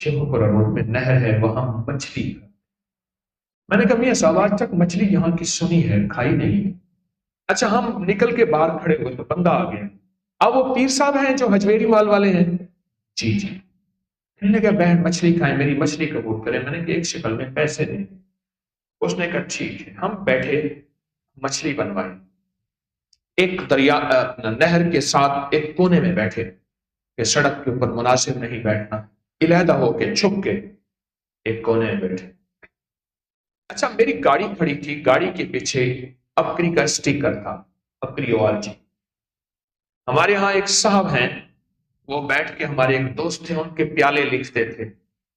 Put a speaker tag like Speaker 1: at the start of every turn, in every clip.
Speaker 1: Sheikhupura road میں نہر ہے، وہاں مچھلی۔ میں نے کہا میاں صاحب آج تک مچھلی یہاں کی سنی ہے، کھائی نہیں۔ اچھا ہم نکل کے باہر کھڑے ہوئے تو بندہ آ گیا، اب وہ پیر صاحب ہیں جو ہجویری مال والے ہیں، جی جی، میں نے کہا بہن مچھلی کھائیں، میری مچھلی قبول کریں، میں نے کہا ایک شکل میں پیسے دیں۔ اس نے کہا ٹھیک ہے، ہم بیٹھے مچھلی بنوائی، ایک دریا نہر کے ساتھ ایک کونے میں بیٹھے کہ سڑک کے اوپر مناسب نہیں بیٹھنا، علیحدہ ہو کے چھپ کے ایک کونے میں بیٹھے۔ اچھا میری گاڑی کھڑی تھی، گاڑی کے پیچھے اپکری کا سٹیکر تھا، اپکری ORG۔ ہمارے ہاں ایک صاحب ہیں، وہ بیٹھ کے ہمارے ایک دوست تھے، ان کے پیالے لکھتے تھے،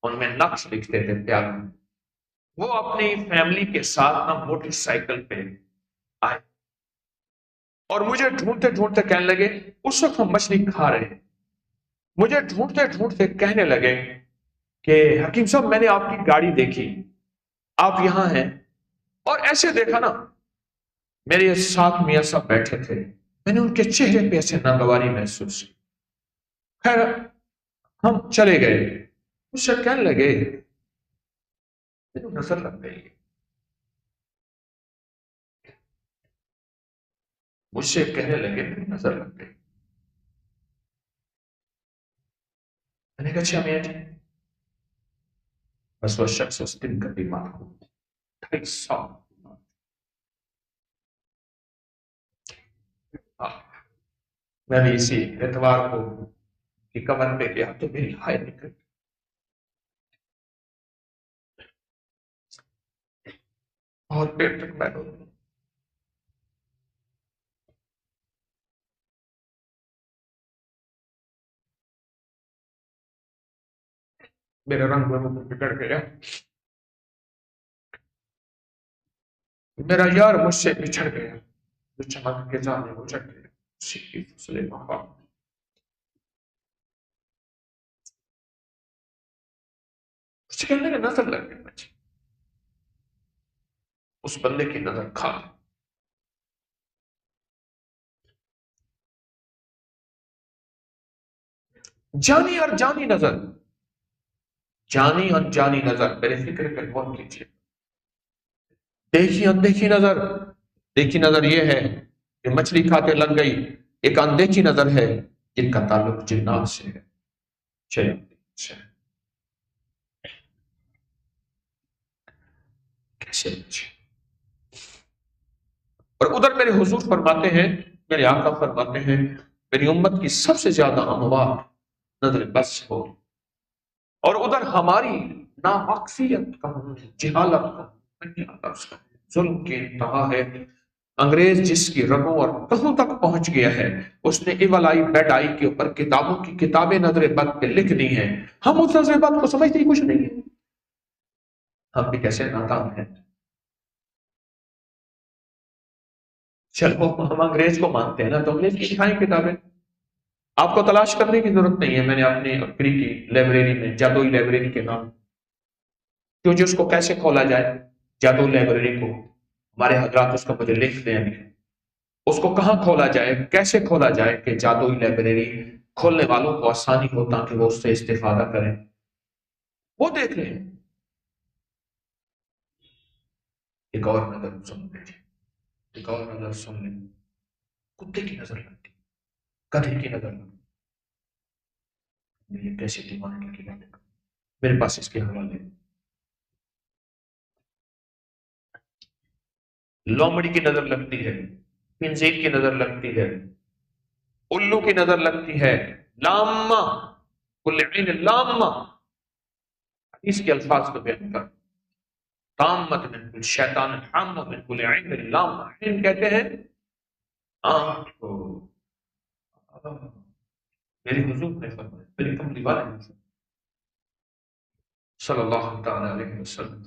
Speaker 1: ان میں نقش لکھتے تھے پیالوں میں۔ وہ اپنی فیملی کے ساتھ نہ موٹر سائیکل پہ آئے اور مجھے ڈھونڈتے ڈھونڈتے کہنے لگے، اس وقت ہم مچھلی کھا رہے ہیں، مجھے ڈھونڈتے ڈھونڈتے کہنے لگے کہ حکیم صاحب میں نے آپ کی گاڑی دیکھی، آپ یہاں ہیں، اور ایسے دیکھا نا میرے ساتھ میاں صاحب بیٹھے تھے، میں نے ان کے چہرے پہ ایسے ناگواری محسوس کی۔ خیر ہم چلے گئے، مجھ سے کہنے لگے میرے نظر لگ گئی، مجھ سے کہنے لگے میری نظر لگ گئی۔ میں نے کہا اچھا میاں جی، بس وہ شخص اس دن کا بیمار ہو، 2.5 سال میں بھی اسی اتوار کو کی کمر پہ گیا تو میری ہائے نکل، اور پیر تک میں رو، میرا رنگ وہ بگڑ گیا، میرا یار مجھ سے بچھڑ گیا، جو چمک کے جانے وہ چڑھ گیا، اسی کی فصل محبت۔ اس کہنے کا نظر لگ گئی مجھے، اس بندے کی نظر کھا، جانی اور جانی نظر، جانی اور جانی نظر، میرے فکر پہ غور کیجیے۔ دیکھی اندیکھی نظر، دیکھی نظر یہ ہے کہ مچھلی کھاتے لگ گئی، ایک اندیکھی نظر ہے جن کا تعلق جنات سے ہے، شیاطین سے۔ کیسے بچے؟ اور ادھر میرے حضور فرماتے ہیں، میرے آقا فرماتے ہیں، میری امت کی سب سے زیادہ اموات نظر بد سے ہو، اور ادھر ہماری ناواقفیت کا، جہالت کا، ظلم کی انتہا ہے۔ انگریز جس کی رگوں اور کہوں تک پہنچ گیا ہے، اس نے ایول آئی بیڈ آئی کے اوپر کتابوں کی کتابیں نظر بد پہ لکھ دی ہیں، ہم اس نظر بد کو سمجھتے ہی کچھ نہیں ہے۔ ہم بھی کیسے ناکام ہیں۔ چلو ہم انگریز کو مانتے ہیں نا، تو انگریز کی دکھائیں کتابیں، آپ کو تلاش کرنے کی ضرورت نہیں ہے۔ میں نے اپنی اپری کی لائبریری میں، جادوئی لائبریری کے نام، کیونکہ اس کو کیسے کھولا جائے جادو لائبریری کو، ہمارے حضرات اس کو مجھے لکھ دیں، اس کو کہاں کھولا جائے، کیسے کھولا جائے کہ جادوئی لائبریری کھولنے والوں کو آسانی ہو تاکہ وہ اس سے استفادہ کریں، وہ دیکھ لیں۔ ایک اور نظر سن لیجیے، ایک اور نظر سن لیں، کتے کی نظر لگتی، گدھے کی نظر لگتی، یہ کیسی دیوانگی کی بات ہے، میرے پاس اس کے حوالے۔ لومڑی کی نظر لگتی ہے، خنزیر کی نظر لگتی ہے، الو کی نظر لگتی ہے، لامہ، کل عین لامہ، اس کے الفاظ کو بیان کر، تامت من کل شیطان حامہ من کل عین لامہ، عین کہتے ہیں آنکھ کو۔ میری حضور نے فرمایا، میری کملی والے نے فرمایا صلی اللہ تعالی علیہ وسلم،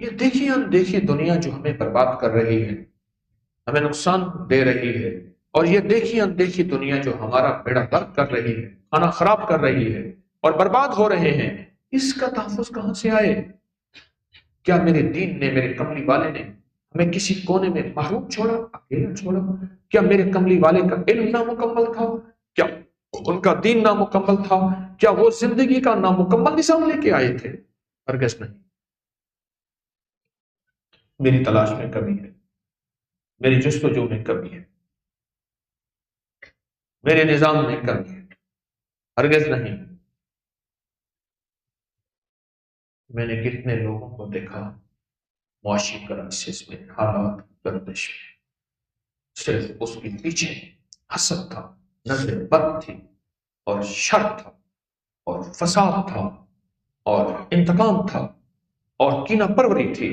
Speaker 1: یہ دیکھیے اندیکھی دنیا جو ہمیں برباد کر رہی ہے، ہمیں نقصان دے رہی ہے، اور یہ دیکھی اندیکھی دنیا جو ہمارا بیڑا غرق کر رہی ہے، کھانا خراب کر رہی ہے اور برباد ہو رہے ہیں، اس کا تحفظ کہاں سے آئے؟ کیا میرے دین نے، میرے کملی والے نے ہمیں کسی کونے میں محروم چھوڑا، اکیلا چھوڑا؟ کیا میرے کملی والے کا علم نامکمل تھا؟ کیا ان کا دین نامکمل تھا؟ کیا وہ زندگی کا نامکمل نظام لے کے آئے تھے؟ ہرگز نہیں۔ میری تلاش میں کمی ہے، میری جستجو میں کمی ہے، میرے نظام میں کمی ہے، ہرگز نہیں۔ میں نے کتنے لوگوں کو دیکھا معاشی کرائسس میں، حالات گردش میں، صرف اس کے پیچھے حسد تھا، نظر بد تھی، اور شر تھا، اور فساد تھا، اور انتقام تھا، اور کینہ پروری تھی۔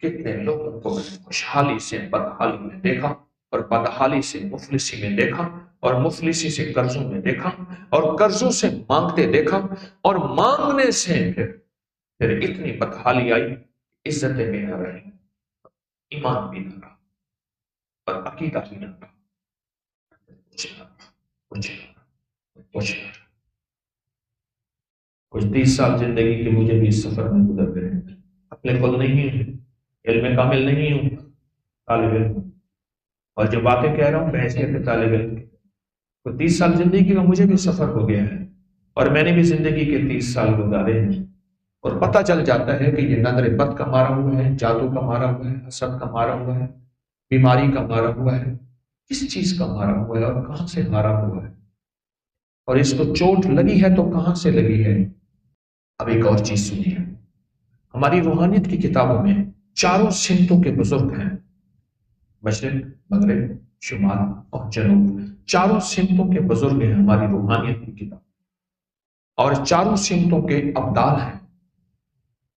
Speaker 1: کتنے لوگوں کو میں نے خوشحالی سے بدحالی میں دیکھا، اور بدحالی سے مفلسی میں دیکھا، اور مفلسی سے قرضوں میں دیکھا، اور قرضوں سے مانگتے دیکھا، اور مانگنے سے پھر اتنی بدحالی آئی، عزتیں بھی نہ رہی، ایمان بھی نہ رہا، اور عقیدہ بھی نہ رہا، کچھ 30 سال زندگی کے مجھے بھی اس سفر میں گزر گئے ہیں۔ اپنے خود نہیں ہے، علم کامل نہیں ہوں، طالب علم ہوں، اور جو باتیں کہہ رہا ہوں بحیثیت کے طالب علم کے، تو 30 سال زندگی کا مجھے بھی سفر ہو گیا ہے، اور میں نے بھی زندگی کے 30 سال گزارے ہیں، اور پتہ چل جاتا ہے کہ یہ نظر بد کا مارا ہوا ہے، جادو کا مارا ہوا ہے، حسد کا مارا ہوا ہے، بیماری کا مارا ہوا ہے، کس چیز کا مارا ہوا ہے اور کہاں سے مارا ہوا ہے، اور اس کو چوٹ لگی ہے تو کہاں سے لگی ہے۔ اب ایک اور چیز سنیے، ہماری روحانیت کی کتابوں میں چاروں سمتوں کے بزرگ ہیں، مشرق، مغرب، شمال اور جنوب، چاروں سمتوں کے بزرگ ہیں ہماری روحانیت کی کتاب، اور چاروں سمتوں کے ابدال ہیں،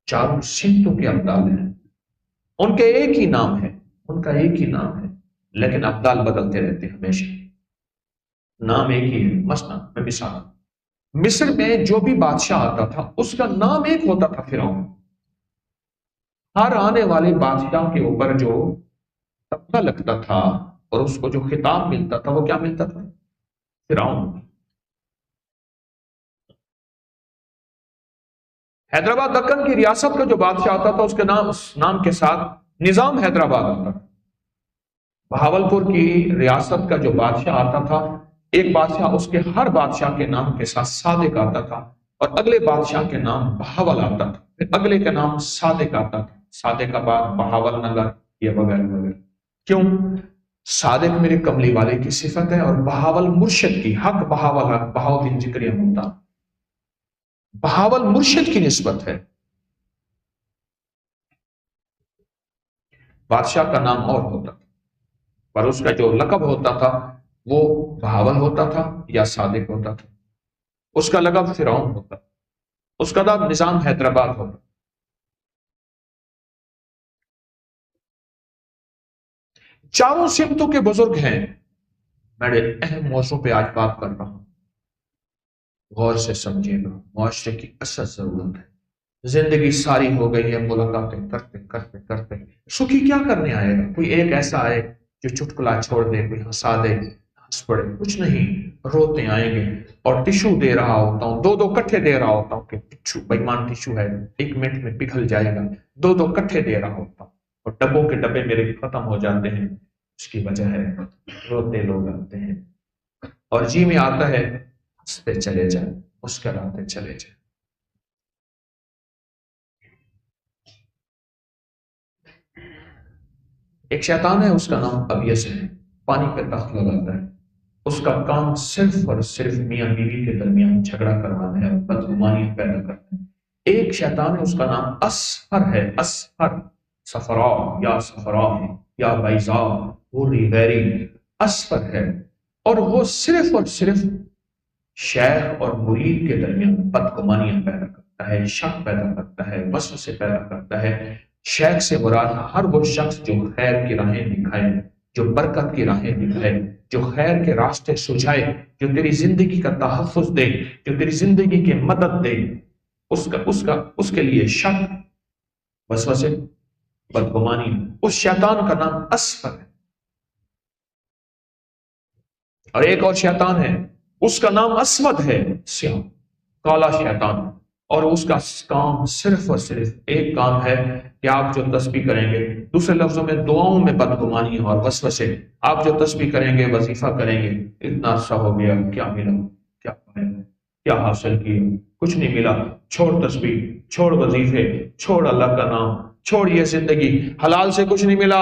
Speaker 1: چاروں سمتوں کے ابدال ہیں، ان کے ایک ہی نام ہے، ان کا ایک ہی نام ہے، لیکن ابدال بدلتے رہتے ہیں ہمیشہ، نام ایک ہی ہے۔ مثلا میں مثال، مصر میں جو بھی بادشاہ آتا تھا اس کا نام ایک ہوتا تھا، فرعون۔ ہر آنے والے بادشاہ کے اوپر جو تمغہ لگتا تھا اور اس کو جو خطاب ملتا تھا وہ کیا ملتا تھا؟ فرعون۔ حیدرآباد دکن کی ریاست کا جو بادشاہ آتا تھا اس نام کے ساتھ نظام حیدرآباد آتا تھا۔ بہاولپور کی ریاست کا جو بادشاہ آتا تھا، ایک بادشاہ اس کے ہر بادشاہ کے نام کے ساتھ صادق آتا تھا، اور اگلے بادشاہ کے نام بہاول آتا تھا، پھر اگلے کا نام صادق آتا تھا، صادق آباد، بہاول نگر، یہ وغیرہ وغیرہ۔ کیوں؟ صادق میرے کملی والے کی صفت ہے، اور بہاول مرشد کی، حق بہاول، حق بہاؤدین ذکری ہوتا، بہاول مرشد کی نسبت ہے۔ بادشاہ کا نام اور ہوتا تھا، پر اس کا جو لقب ہوتا تھا وہ بہاول ہوتا تھا یا صادق ہوتا تھا، اس کا لقب فرعون ہوتا، اس کا نام نظام حیدرآباد ہوتا۔ چاروں سمتوں کے بزرگ ہیں۔ بڑے اہم موضوع پہ آج بات کر رہا ہوں، غور سے سمجھیے گا، معاشرے کی اصل ضرورت ہے۔ زندگی ساری ہو گئی ہے ملاقاتیں کرتے کرتے کرتے، سکھی کیا کرنے آئے گا؟ کوئی ایک ایسا آئے جو چٹکلا چھوڑ دے، کوئی ہنسا دے، ہنس پڑے، کچھ نہیں، روتے آئیں گے، اور ٹشو دے رہا ہوتا ہوں، 2 کٹھے دے رہا ہوتا ہوں کہ ٹشو بےمان ٹشو ہے، 1 منٹ میں پگھل جائے گا، 2 کٹھے دے رہا ہوتا ہوں، اور ڈبوں کے ڈبے میرے ختم ہو جاتے ہیں۔ اس کی وجہ ہے روتے لوگ آتے ہیں، اور جی میں آتا ہے ہنستے چلے جائیں، مسکراتے چلے جائیں۔ ایک شیطان ہے، اس کا نام ابیس ہے، پانی پہ تخت لگاتا ہے، اس کا کام صرف اور صرف میاں بیوی کے درمیان جھگڑا کروانا ہے اور بدگمانی پیدا کرنا ہے۔ ایک شیطان ہے، اس کا نام اسفر ہے، اسفر، صفرا یا صفرا یا بیضاء، بھوری غیری، اسفر ہے، اور وہ صرف اور صرف شیخ اور مرید کے درمیان بدگمانیاں پیدا کرتا ہے، شک پیدا کرتا ہے، وسوسے پیدا کرتا ہے۔ شیخ سے مراد ہر وہ شخص جو خیر کی راہیں دکھائے، جو برکت کی راہیں دکھائے، جو خیر کے راستے سجھائے، جو تیری زندگی کا تحفظ دے، جو تیری زندگی کی مدد دے، اس کے لیے شک، وسوسے، بدگمانی، اس شیطان کا نام اسفر ہے۔ اور ایک اور شیطان ہے، اس کا نام اسود ہے، سیاہ، کالا شیطان، اور اس کا کام صرف اور صرف ایک کام ہے کہ آپ جو تسبیح کریں گے، دوسرے لفظوں میں دعاؤں میں بدگمانی اور وسوسے، آپ جو تسبیح کریں گے، وظیفہ کریں گے، اتنا عرصہ ہو گیا، کیا ملا، کیا پایا، کیا حاصل کیا؟ کچھ نہیں ملا۔ چھوڑ تسبیح، چھوڑ وظیفے، چھوڑ اللہ کا نام، چھوڑ یہ زندگی، حلال سے کچھ نہیں ملا۔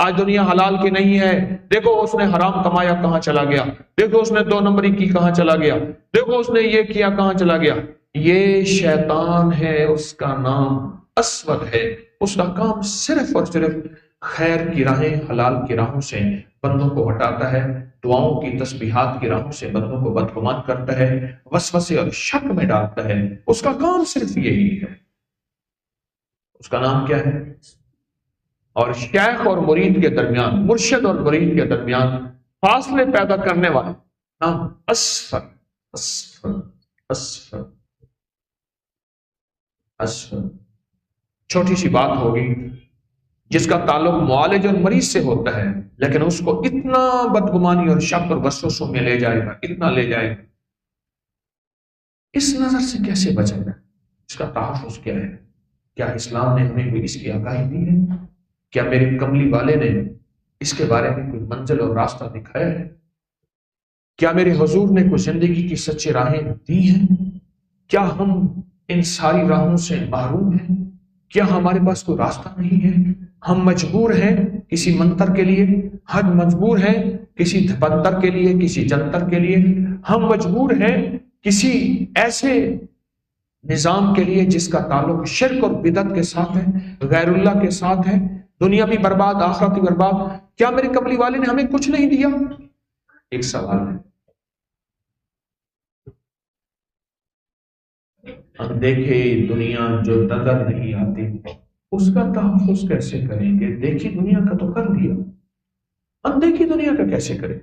Speaker 1: آج دنیا حلال کی نہیں ہے۔ دیکھو اس نے حرام کمایا کہاں چلا گیا، دیکھو اس نے دو نمبری کی کہاں چلا گیا، دیکھو اس نے یہ کیا کہاں چلا گیا۔ یہ شیطان ہے، اس کا نام اسود ہے، اس کا کام صرف اور صرف خیر کی راہیں، حلال کی راہوں سے بندوں کو ہٹاتا ہے، دعاؤں کی تسبیحات کی راہوں سے بندوں کو بدگمان کرتا ہے، وسوسے اور شک میں ڈالتا ہے۔ اس کا کام صرف یہی ہے۔ اس کا نام کیا ہے؟ اور شیخ اور مرید کے درمیان، مرشد اور مرید کے درمیان فاصلے پیدا کرنے والا نام اسفل، اسفل، اسفل، اسفل۔ چھوٹی سی بات ہوگی جس کا تعلق معالج اور مریض سے ہوتا ہے، لیکن اس کو اتنا بدگمانی اور شک اور وسوسوں میں لے جائے گا، اتنا لے جائے گا۔ اس نظر سے کیسے بچے گا؟ اس کا تحفظ کیا ہے؟ کیا اسلام نے ہمیں بھی اس کی آگاہی دی ہے؟ کیا میرے کملی والے نے اس کے بارے میں کوئی منزل اور راستہ دکھایا ہے؟ کیا میرے حضور نے کوئی زندگی کی سچی راہیں دی ہیں؟ کیا ہم ان ساری راہوں سے محروم ہیں؟ کیا ہمارے پاس کوئی راستہ نہیں ہے؟ ہم مجبور ہیں کسی منتر کے لیے، ہم مجبور ہیں کسی دھپنتر کے لیے، کسی جنتر کے لیے، ہم مجبور ہیں کسی ایسے نظام کے لیے جس کا تعلق شرک اور بدعت کے ساتھ ہے، غیر اللہ کے ساتھ ہے، دنیا بھی برباد آخرت بھی برباد۔ کیا میرے کملی والے نے ہمیں کچھ نہیں دیا؟ ایک سوال ہے۔ ہم دیکھے دنیا جو نظر نہیں آتی اس کا تحفظ کیسے کریں گے؟ دیکھی دنیا کا تو کر لیا، ہم دیکھی دنیا کا کیسے کریں؟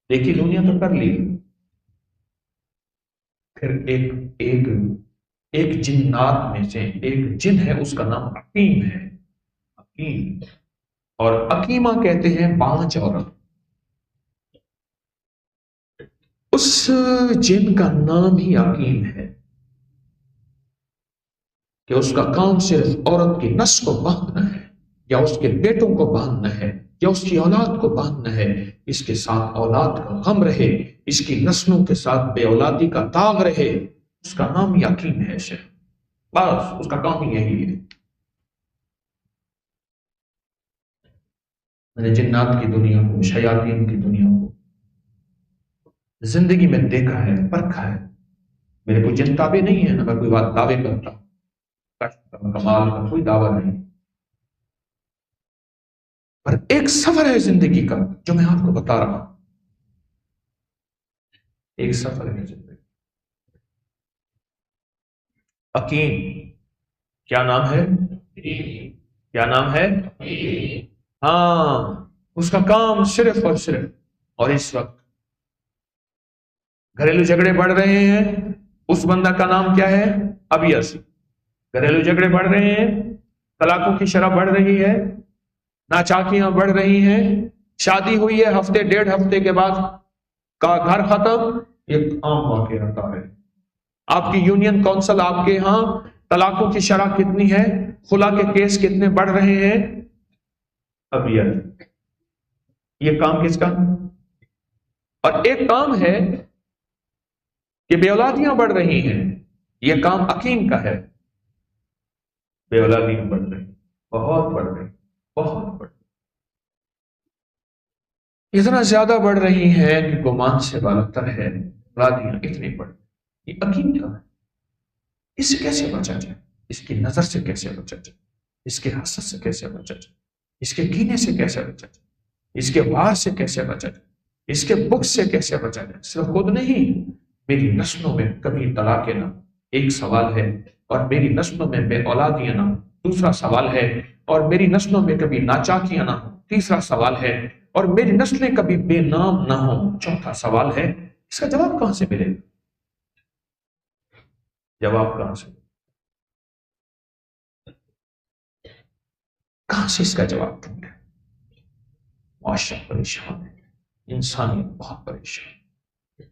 Speaker 1: دیکھی دنیا تو کر لی، پھر ایک جنات میں سے ایک جن ہے، اس کا نام عقیم ہے، عقیم، اور عقیمہ کہتے ہیں پانچ عورت۔ اس جن کا نام ہی عقیم ہے کہ اس کا کام صرف عورت کی نس کو باندھنا ہے، یا اس کے بیٹوں کو باندھنا ہے، یا اس کی اولاد کو باندھنا ہے، اس کے ساتھ اولاد کا غم رہے، اس کی نسلوں کے ساتھ بے اولادی کا داغ رہے۔ اس کا نام یقین ہے شیخ، بس اس کا کام ہی یہی ہے۔ میں نے جنات کی دنیا کو، شیاطین کی دنیا کو زندگی میں دیکھا ہے، پرکھا ہے۔ میرے کوئی جن تابع نہیں ہے، نہ میں کوئی بات دعوے کرتا ہوں، کمال کا کوئی دعویٰ نہیں، پر ایک سفر ہے زندگی کا جو میں آپ کو بتا رہا ہوں۔ ایک سفر ہے زندگی۔ عقیم، کیا نام ہے؟ کیا نام ہے؟ ہاں، اس کا کام صرف اور صرف، اور اس وقت گھریلو جھگڑے بڑھ رہے ہیں، اس بندہ کا نام کیا ہے؟ ابیس۔ گھریلو جھگڑے بڑھ رہے ہیں، طلاقوں کی شرح بڑھ رہی ہے، ناچاکیاں بڑھ رہی ہیں، شادی ہوئی ہے ہفتے ڈیڑھ ہفتے کے بعد کا گھر ختم، یہ عام واقعہ رہتا ہے۔ آپ کی یونین کونسل آپ کے ہاں طلاقوں کی شرح کتنی ہے، خلا کے کیس کتنے بڑھ رہے ہیں؟ ابیت۔ یہ کام کس کا؟ اور ایک کام ہے کہ بے اولادیاں بڑھ رہی ہیں، یہ کام عقیم کا ہے۔ بے اولادیاں بڑھ رہی، بہت بڑھ رہی، بہت بڑھ رہی، اتنا زیادہ بڑھ رہی ہیں کہ گمان سے بالاتر ہے، اولادیاں اتنی بڑھ رہی۔ یہ عقیم کا ہے۔ اس سے کیسے بچا جائے؟ اس کی نظر سے کیسے بچا جائے؟ اس کے حسد سے کیسے بچا جائے؟ اس کے کینے سے کیسے بچا جائے؟ اس کے وار سے کیسے بچا جائے؟ اس کے بغض سے کیسے بچا جائے؟ صرف خود نہیں، میری نسلوں میں کبھی طلاقیں نہ، ایک سوال ہے، اور میری نسلوں میں بے اولادیاں نہ، دوسرا سوال ہے، اور میری نسلوں میں کبھی ناچاکیاں نہ ہوں، تیسرا سوال ہے، اور میری نسلیں کبھی بے نام نہ ہوں، چوتھا سوال ہے۔ اس کا جواب کہاں سے ملے گا؟ جواب کہاں سے؟ کہاں سے اس کا جواب ڈھونڈے؟ معاشرہ پریشان ہے، انسانیت بہت پریشان ہے۔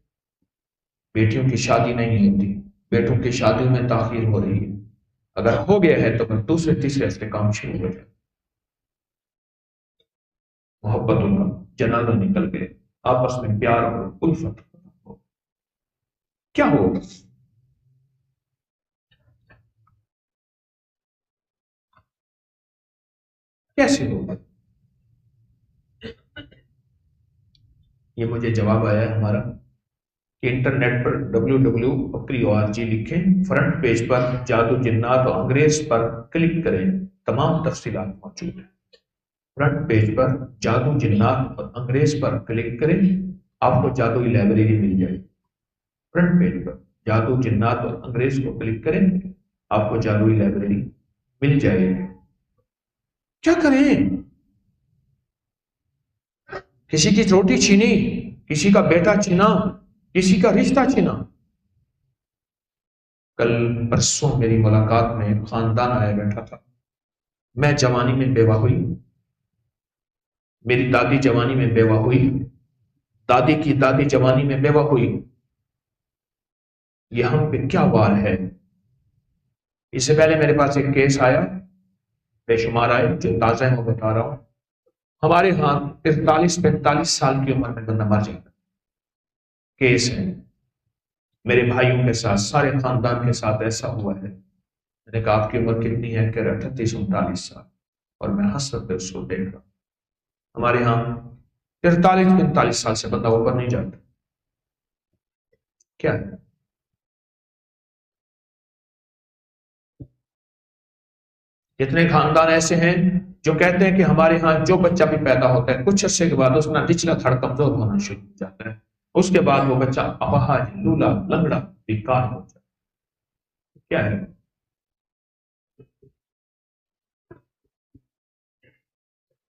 Speaker 1: بیٹیوں کی شادی نہیں ہوتی، بیٹوں کی شادیوں میں تاخیر ہو رہی ہے، اگر ہو گیا ہے تو پھر دوسرے تیسرے ایسے کام شروع ہو جائے، محبتوں کا جنازہ نکل گئے، آپس میں پیار اور الفت ہو۔ کیا ہوگا؟ کیسے ہوگا؟ یہ مجھے جواب آیا ہے ہمارا کہ انٹرنیٹ پر www.org لکھیں، فرنٹ پیج پر جادو جنات اور انگریز پر کلک کریں، تمام تفصیلات موجود ہیں۔ فرنٹ پیج پر جادو جنات اور انگریز پر کلک کریں، آپ کو جادوئی لائبریری مل جائے گی۔ فرنٹ پیج پر جادو جنات اور انگریز کو کلک کریں، آپ کو جادوئی لائبریری مل جائے گی۔ کیا کریں؟ کسی کی روٹی چھینی، کسی کا بیٹا چھینا، کسی کا رشتہ چھینا۔ کل پرسوں میری ملاقات میں ایک خاندان آیا بیٹھا تھا۔ میں جوانی میں بیوہ ہوئی، میری دادی جوانی میں بیوہ ہوئی، دادی کی دادی جوانی میں بیوہ ہوئی۔ یہ ہم پہ کیا وار ہے؟ اس سے پہلے میرے پاس ایک کیس آیا، بے شمار آئے، جو تازہ ہے وہ بتا رہا ہوں۔ ہمارے ہاں 43-45 سال کی عمر میں بندہ مر جاتا ہے۔ کیس ہے میرے بھائیوں کے ساتھ، سارے خاندان کے ساتھ ایسا ہوا ہے۔ میں نے کہا آپ کی عمر کتنی ہے؟ کہہ رہا 38-39 سال، اور میں حسرت سے اس کو دیکھ رہا۔ ہمارے ہاں 43-45 سال سے بندہ اوپر نہیں جاتا۔ کیا ہے؟ کتنے خاندان ایسے ہیں جو کہتے ہیں کہ ہمارے ہاں جو بچہ بھی پیدا ہوتا ہے کچھ عرصے کے بعد اس کا نچلا تھڑ کمزور ہونا شروع ہو جاتا ہے، اس کے بعد وہ بچہ اپاہج، لولا، لنگڑا، بیکار ہو جاتا ہے۔ کیا ہے؟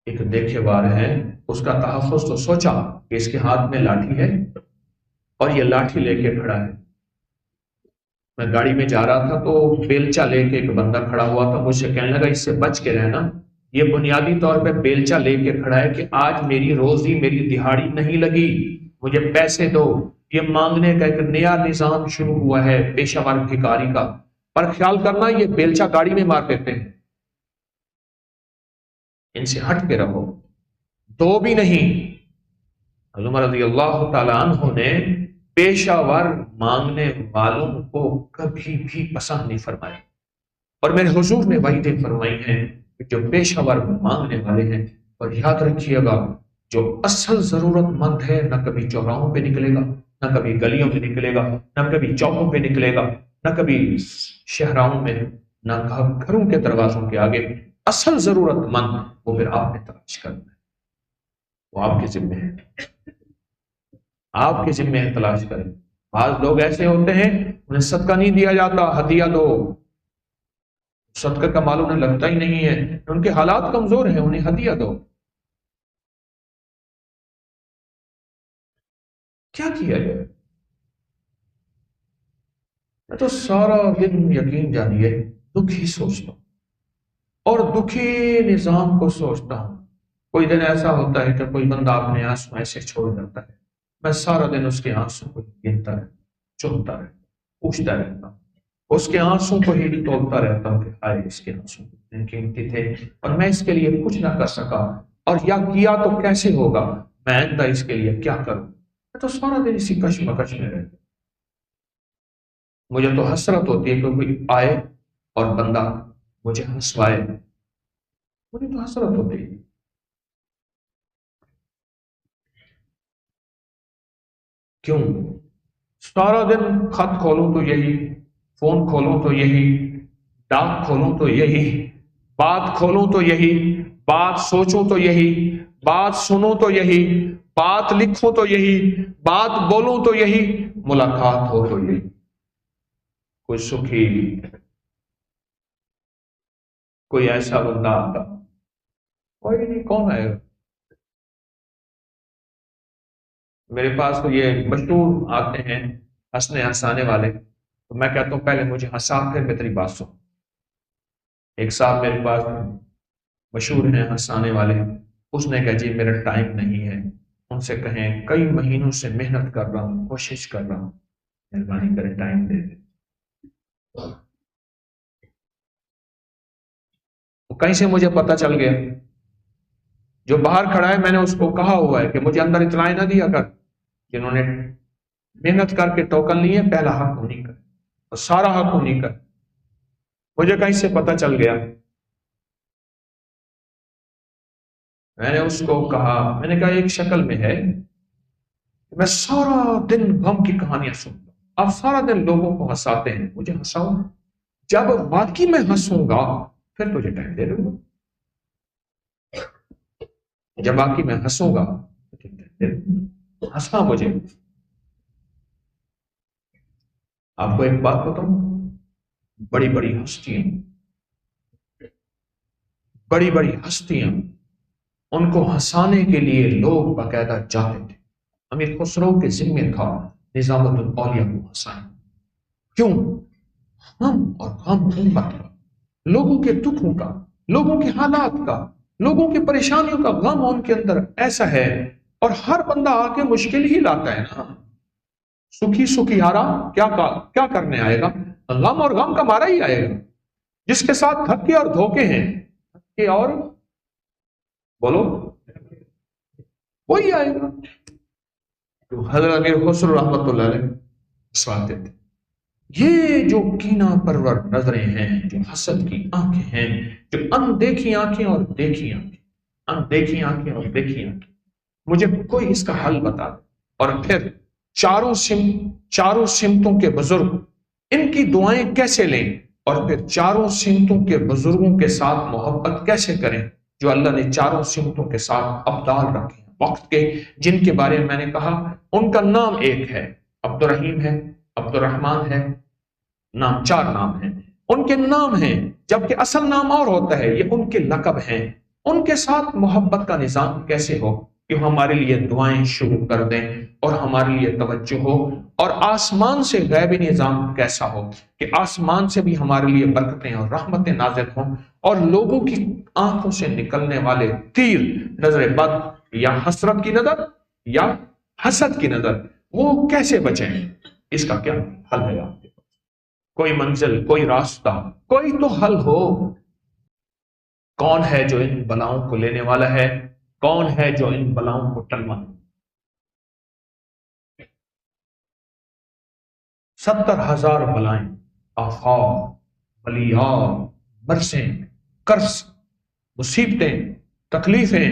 Speaker 1: ایک دیکھے وار ہے، اس کا تحفظ تو سوچا کہ اس کے ہاتھ میں لاٹھی ہے اور یہ لاٹھی لے کے کھڑا ہے۔ میں گاڑی میں جا رہا تھا تو بیلچا لے کے ایک بندہ کھڑا ہوا تھا، مجھ سے کہنے لگا اس سے بچ کے رہنا، یہ بنیادی طور پہ بیلچا لے کے کھڑا ہے کہ آج میری روزی، میری دہاڑی نہیں لگی، مجھے پیسے دو۔ یہ مانگنے کا ایک نیا نظام شروع ہوا ہے پیشہ ور بھکاری کا، پر خیال کرنا یہ بیلچا گاڑی میں مار دیتے ہیں۔ ان سے ہٹ کے رہو، دو بھی نہیں۔ عمر رضی اللہ تعالیٰ عنہ نے پیشہ ور مانگنے والوں کو کبھی بھی پسند نہیں فرمایا، اور میرے حضور نے وعیدیں فرمائی ہیں کہ جو پیشہ ور مانگنے والے ہیں، اور یاد رکھیے گا جو اصل ضرورت مند ہے نہ کبھی چوراہوں پہ نکلے گا، نہ کبھی گلیوں میں نکلے گا، نہ کبھی چوکوں پہ نکلے گا، نہ کبھی شہراؤں میں، نہ گھروں کے دروازوں کے آگے۔ اصل ضرورت مند وہ پھر آپ نے تلاش کرنا ہے، وہ آپ کے ذمہ ہے، آپ کے ذمہ ہے، تلاش کریں۔ بعض لوگ ایسے ہوتے ہیں انہیں صدقہ نہیں دیا جاتا، ہدیہ دو، صدقہ کا مال انہیں لگتا ہی نہیں ہے، ان کے حالات کمزور ہیں، انہیں ہدیہ دو۔ کیا کیا جائے؟ میں تو سارا دن یقین جانیے دکھ ہی سوچتا ہوں، اور دکھی نظام کو سوچتا ہوں۔ کوئی دن ایسا ہوتا ہے کہ کوئی بندہ اپنے آنسو ایسے چھوڑ جاتا ہے، میں سارا دن اس کے آنسو کو گنتا رہتا، چنتا رہتا، پوچھتا رہتا ہوں، اس کے آنسو کو ہی تولتا رہتا ہوں کہ ہائے اس کے آنسو کتنے قیمتی تھے، اور میں اس کے لیے کچھ نہ کر سکا، اور یا کیا تو کیسے ہوگا، میں آئندہ اس کے لیے کیا کروں۔ میں تو سارا دن اسی کشمکش میں رہتا ہوں۔ مجھے تو حسرت ہوتی ہے کہ کوئی آئے اور بندہ مجھے ہنسوائے، مجھے تو حسرت ہوتی ہے۔ کیوں؟ سارا دن خط کھولوں تو یہی، فون کھولوں تو یہی، ڈاک کھولوں تو یہی، بات کھولوں تو یہی، بات سوچوں تو یہی، بات سنوں تو یہی، بات لکھوں تو یہی، بات بولوں تو یہی، ملاقات ہو تو یہی۔ کوئی سکھی، کوئی ایسا بندہ آتا، کوئی نہیں، کون آئے گا؟ میرے پاس تو یہ مشہور آتے ہیں ہنسنے ہنسانے والے، تو میں کہتا ہوں پہلے مجھے ہنسا پھر میں تیری بات سن۔ ایک صاحب میرے پاس مشہور ہیں ہنسانے والے، اس نے کہا جی میرا ٹائم نہیں ہے، ان سے کہیں کئی مہینوں سے محنت کر رہا ہوں، کوشش کر رہا ہوں، مہربانی کریں ٹائم دے دیں۔ کہیں سے مجھے پتا چل گیا، جو باہر کھڑا ہے میں نے اس کو کہا ہوا ہے کہ مجھے اندر اطلاع نہ دیا کر، جنہوں نے محنت کر کے ٹوکن لیے، پہلا حق انہیں کا اور سارا حق انہیں کا۔ مجھے کہیں سے پتہ چل گیا، میں نے اس کو کہا، میں نے کہا ایک شکل میں ہے میں سارا دن غم کی کہانیاں سنتا ہوں، آپ سارا دن لوگوں کو ہنساتے ہیں، مجھے ہنساؤ، جب واقعی میں ہنسوں گا پھر تجھے ٹائم دے دوں گا، جب واقعی میں ہنسوں گا ہنسنا مجھے۔ آپ کو ایک بات بتاؤں، بڑی بڑی ہستیاں ان کو ہنسانے کے لیے لوگ باقاعدہ جاتے تھے۔ امیر خسرو کے ذمہ تھا نظام الاولیاء کو ہنسانا۔ کیوں؟ ہم اور غم امت کا، لوگوں کے دکھوں کا، لوگوں کے حالات کا، لوگوں کی پریشانیوں کا غم ان کے اندر ایسا ہے، اور ہر بندہ آ کے مشکل ہی لاتا ہے نا۔ سکھی سکھی ہارا کیا کرنے آئے گا؟ غم اور غم کا مارا ہی آئے گا۔ جس کے ساتھ دھکے اور دھوکے ہیں، دھکے اور بولو وہی آئے گا۔ تو حضرت امیر خسرو رحمۃ اللہ علیہ سوالتے تھے، یہ جو کینہ پرور نظریں ہیں، جو حسد کی آنکھیں ہیں، جو اندیکھی آنکھیں اور دیکھی آنکھیں، اندیکھی آنکھیں اور دیکھی آنکھیں، مجھے کوئی اس کا حل بتا دے۔ اور پھر چاروں سمتوں کے بزرگ، ان کی دعائیں کیسے لیں، اور پھر چاروں سمتوں کے بزرگوں کے ساتھ محبت کیسے کریں، جو اللہ نے چاروں سمتوں کے ساتھ ابدال رکھے ہیں وقت کے، جن کے بارے میں نے کہا ان کا نام ایک ہے، عبد الرحیم ہے، عبد الرحمان ہے، نام چار نام ہیں، ان کے نام ہیں، جبکہ اصل نام اور ہوتا ہے، یہ ان کے لقب ہیں۔ ان کے ساتھ محبت کا نظام کیسے ہو کہ ہمارے لیے دعائیں شروع کر دیں اور ہمارے لیے توجہ ہو، اور آسمان سے غیبی نظام کیسا ہو کہ آسمان سے بھی ہمارے لیے برکتیں اور رحمتیں نازل ہوں، اور لوگوں کی آنکھوں سے نکلنے والے تیر، نظر بد یا حسرت کی نظر یا حسد کی نظر، وہ کیسے بچیں؟ اس کا کیا حل ہے؟ آپ کے پاس کوئی منزل، کوئی راستہ، کوئی تو حل ہو؟ کون ہے جو ان بلاؤں کو لینے والا ہے؟ کون ہے جو ان بلاؤں کو ٹلوانے؟ 70,000 بلائیں، آفات، بلیات، برسیں، قرض، مصیبتیں، تکلیفیں،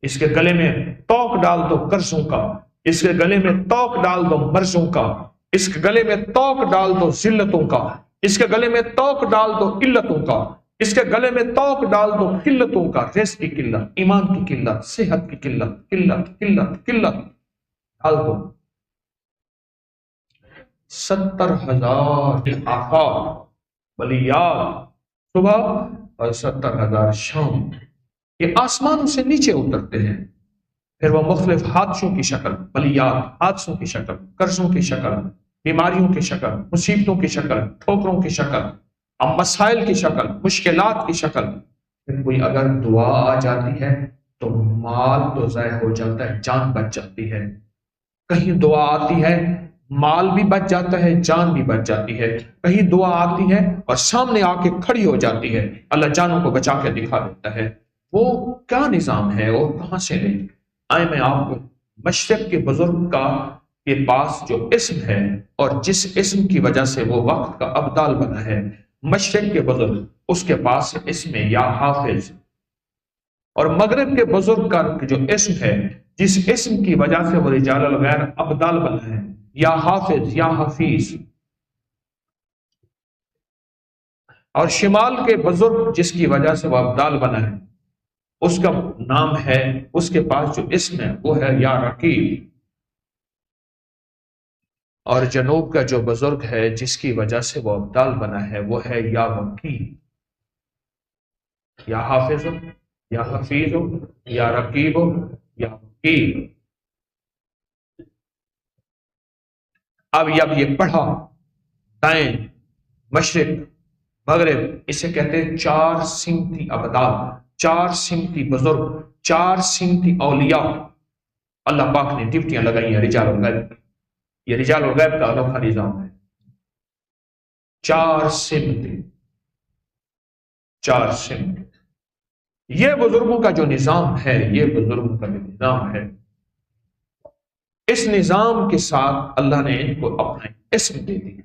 Speaker 1: اس کے گلے میں توق ڈال دو قرضوں کا، اس کے گلے میں توق ڈال دو مرضوں کا، اس کے گلے میں توق ڈال دو ذلتوں کا، اس کے گلے میں توق ڈال دو قلتوں کا، اس کے گلے میں توق ڈال دو قلتوں کا، رزق کی قلت، ایمان کی قلت، صحت کی قلت، قلت ڈال دو۔ 70,000 آفات، بلیات صبح اور 70,000 شام، یہ آسمانوں سے نیچے اترتے ہیں، پھر وہ مختلف حادثوں کی شکل، بلیات، حادثوں کی شکل، قرضوں کی شکل، بیماریوں کی شکل، مصیبتوں کی شکل، ٹھوکروں کی شکل، اب مسائل کی شکل، مشکلات کی شکل۔ پھر کوئی اگر دعا آ جاتی ہے تو مال تو ضائع ہو جاتا ہے، جان بچ جاتی ہے۔ کہیں دعا آتی ہے مال بھی بچ جاتا ہے، جان بھی بچ جاتی ہے۔ کہیں دعا آتی ہے اور سامنے آ کے کھڑی ہو جاتی ہے، اللہ جانوں کو بچا کے دکھا دیتا ہے۔ وہ کیا نظام ہے اور کہاں سے لیں؟ آئے میں آپ کو مشرق کے بزرگ کے پاس جو اسم ہے اور جس اسم کی وجہ سے وہ وقت کا ابدال بنا ہے، مشرق کے بزرگ اس کے پاس اسم ہے یا حافظ، اور مغرب کے بزرگ کا جو اسم ہے، جس اسم کی وجہ سے وہ رجال الغیر ابدال بنا ہے، یا حافظ یا حفیظ، اور شمال کے بزرگ جس کی وجہ سے وہ ابدال بنا ہے، اس کا نام ہے، اس کے پاس جو اسم ہے وہ ہے یا رقیب، اور جنوب کا جو بزرگ ہے جس کی وجہ سے وہ ابدال بنا ہے وہ ہے یا وکیل۔ یا حافظ ہو، یا حفیظ ہو، یا رقیب ہو، یا وکیل۔ اب یہ پڑھا، دائیں، مشرق، مغرب، اسے کہتے ہیں چار سمتی ابدال، چار سمتی بزرگ، چار سمتی اولیاء۔ اللہ پاک نے ڈیوٹیاں لگائی ہیں رجال الغیب، یہ رجال الغیب کا انوکھا نظام ہے۔ چار سمتی، چار سمت، یہ بزرگوں کا جو نظام ہے، یہ بزرگوں کا جو نظام ہے۔ اس نظام کے ساتھ اللہ نے ان کو اپنا اسم دے دیا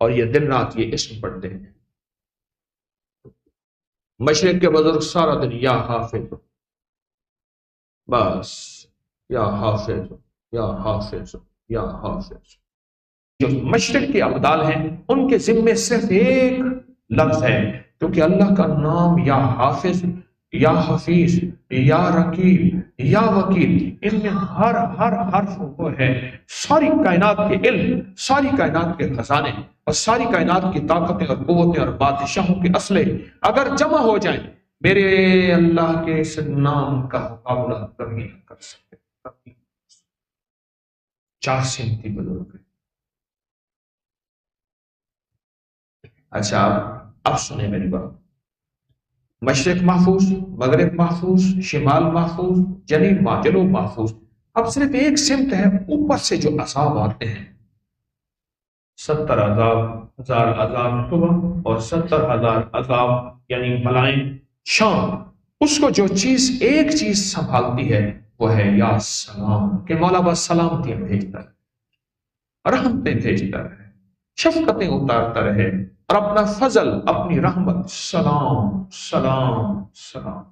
Speaker 1: اور یہ دن رات یہ اسم پڑھتے ہیں. مشرق کے بزرگ سارا دن یا حافظ، بس یا حافظ یا حافظ یا حافظ. جو مشرق کے ابدال ہیں ان کے ذمے صرف ایک لفظ ہے، کیونکہ اللہ کا نام یا حافظ یا حفیظ یا رقیب یا وکیل، ان میں ہر حرف وہ ہے ساری کائنات کے علم، ساری کائنات کے خزانے اور ساری کائنات کی طاقتیں اور قوتیں اور بادشاہوں کے اسلحے اگر جمع ہو جائیں، میرے اللہ کے اس نام کا مقابلہ کبھی نہ کر سکتے. چار سمتی بزرگ. اچھا اب سنیں میری بات. مشرق محفوظ، مغرب محفوظ، شمال محفوظ، جنوب محفوظ. اب صرف ایک سمت ہے اوپر سے جو عذاب آتے ہیں، 70,000 عذاب صبح اور 70,000 عذاب یعنی بلائیں شام. اس کو جو چیز ایک چیز سنبھالتی ہے وہ ہے یا سلام، کہ مولا بس سلامتیاں بھیجتا ہے، رحمتیں بھیجتا رہے، شفقتیں اتارتا رہے، اور اپنا فضل، اپنی رحمت، سلام سلام سلام.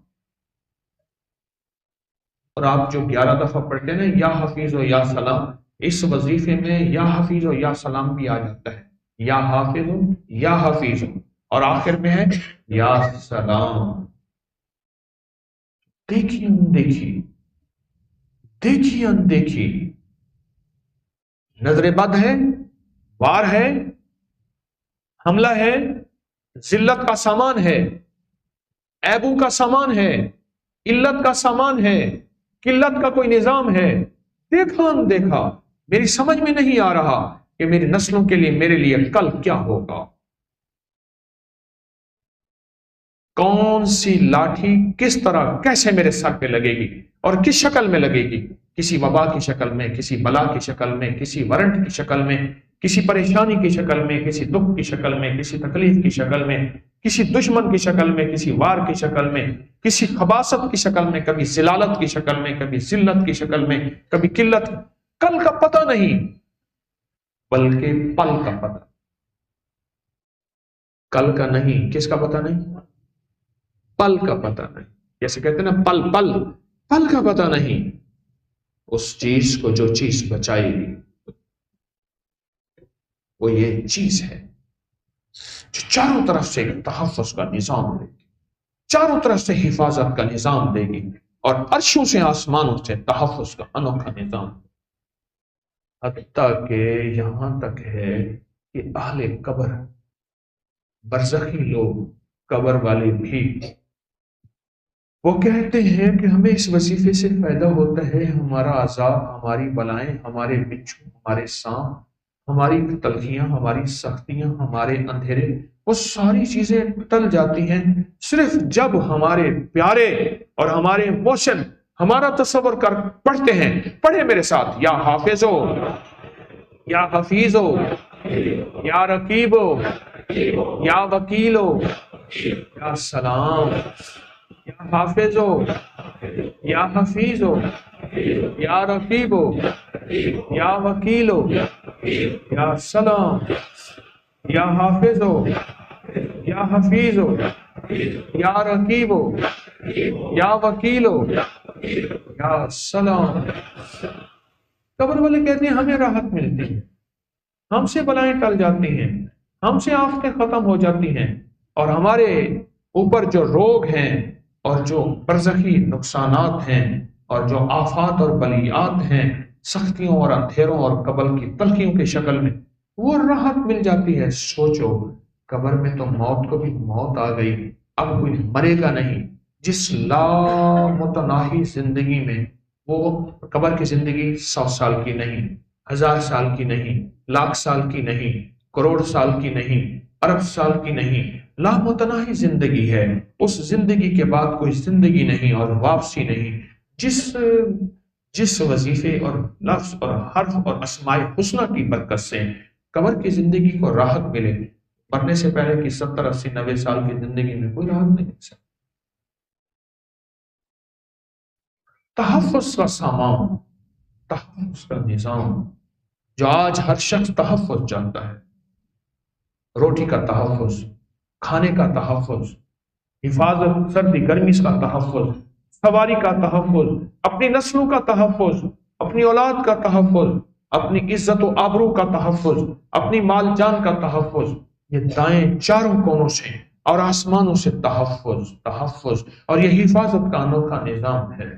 Speaker 1: اور آپ جو 11 دفعہ پڑھتے ہیں نا یا حفیظ و یا سلام، اس وظیفے میں یا حفیظ و یا سلام بھی آ جاتا ہے. یا حافظ ہو یا حفیظ ہو، اور آخر میں ہے یا سلام. دیکھیے اندیکھی، دیکھیے اندیکھی، نظر بد ہے، وار ہے، حملہ ہے، ذلت کا سامان ہے، عیبوں کا سامان ہے، علت کا سامان ہے، قلت کا کوئی نظام ہے. دیکھا اندیکھا، میری سمجھ میں نہیں آ رہا کہ میری نسلوں کے لیے، میرے لیے کل کیا ہوگا. کون سی لاٹھی کس طرح کیسے میرے سر پہ لگے گی اور کس شکل میں لگے گی، کسی وبا کی شکل میں، کسی بلا کی شکل میں، کسی وارنٹ کی شکل میں، کسی پریشانی کی شکل میں، کسی دکھ کی شکل میں، کسی تکلیف کی شکل میں، کسی دشمن کی شکل میں، کسی وار کی شکل میں، کسی خباثت کی شکل میں، کبھی ذلالت کی شکل میں، کبھی ذلت کی شکل میں، کبھی قلت. کل کا پتہ نہیں بلکہ پل کا پتہ. کل کا نہیں، کس کا پتہ نہیں؟ پل کا پتہ نہیں. جیسے کہتے ہیں نا پل پل، پل کا پتہ نہیں. اس چیز کو جو چیز بچائے گی وہ یہ چیز ہے جو چاروں طرف سے تحفظ کا نظام دے گی، چاروں طرف سے حفاظت کا نظام دے گی، اور عرشوں سے آسمانوں سے تحفظ کا انوکھا نظام. حتیٰ کہ یہاں تک ہے کہ اہل قبر، برزخی لوگ، قبر والے بھی، وہ کہتے ہیں کہ ہمیں اس وظیفے سے فائدہ ہوتا ہے، ہمارا عذاب، ہماری بلائیں، ہمارے بچھو، ہمارے سانپ، ہماری تلخیاں، ہماری سختیاں، ہمارے اندھیرے، وہ ساری چیزیں ٹل جاتی ہیں صرف جب ہمارے پیارے اور ہمارے محسن ہمارا تصور کر پڑھتے ہیں. پڑھے میرے ساتھ، یا حافظ ہو یا حفیظ ہو یا رقیب ہو یا وکیل ہو یا سلام، یا حافظ ہو یا حفیظ ہو یا رقیب ہو یا وکیل ہو یا سلام، یا حافظ ہو یا حفیظ ہو یا رقیب ہو یا وکیل ہو یا سلام. قبر والے کہتے ہیں ہمیں راحت ملتی ہے، ہم سے بلائیں ٹل جاتی ہیں، ہم سے آفتیں ختم ہو جاتی ہیں، اور ہمارے اوپر جو روگ ہیں اور جو برزخی نقصانات ہیں اور جو آفات اور بلیات ہیں، سختیوں اور اندھیروں اور قبر کی تلخیوں کی شکل میں، وہ راحت مل جاتی ہے. سوچو، قبر میں تو موت کو بھی موت آ گئی، اب کوئی مرے گا نہیں. جس لامتناہی زندگی میں، وہ قبر کی زندگی 100 سال کی نہیں، 1000 سال کی نہیں، لاکھ سال کی نہیں، کروڑ سال کی نہیں، ارب سال کی نہیں، لامتناہی زندگی ہے. اس زندگی کے بعد کوئی زندگی نہیں اور واپسی نہیں. جس وظیفے اور لفظ اور حرف اور اسماء حسنہ کی برکت سے قبر کی زندگی کو راحت ملے، مرنے سے پہلے کی 70 80 90 سال کی زندگی میں کوئی راحت نہیں مل سکتی. تحفظ کا سامان، تحفظ کا نظام جو آج ہر شخص تحفظ چاہتا ہے. روٹی کا تحفظ، کھانے کا تحفظ، حفاظت سردی گرمی کا تحفظ، سواری کا تحفظ، اپنی نسلوں کا تحفظ، اپنی اولاد کا تحفظ، اپنی عزت و آبرو کا تحفظ، اپنی مال جان کا تحفظ. یہ دائیں چاروں کونوں سے اور آسمانوں سے تحفظ تحفظ اور یہ حفاظت کا انوکھا نظام ہے.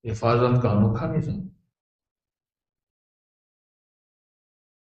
Speaker 1: حفاظت کا انوکھا نظام.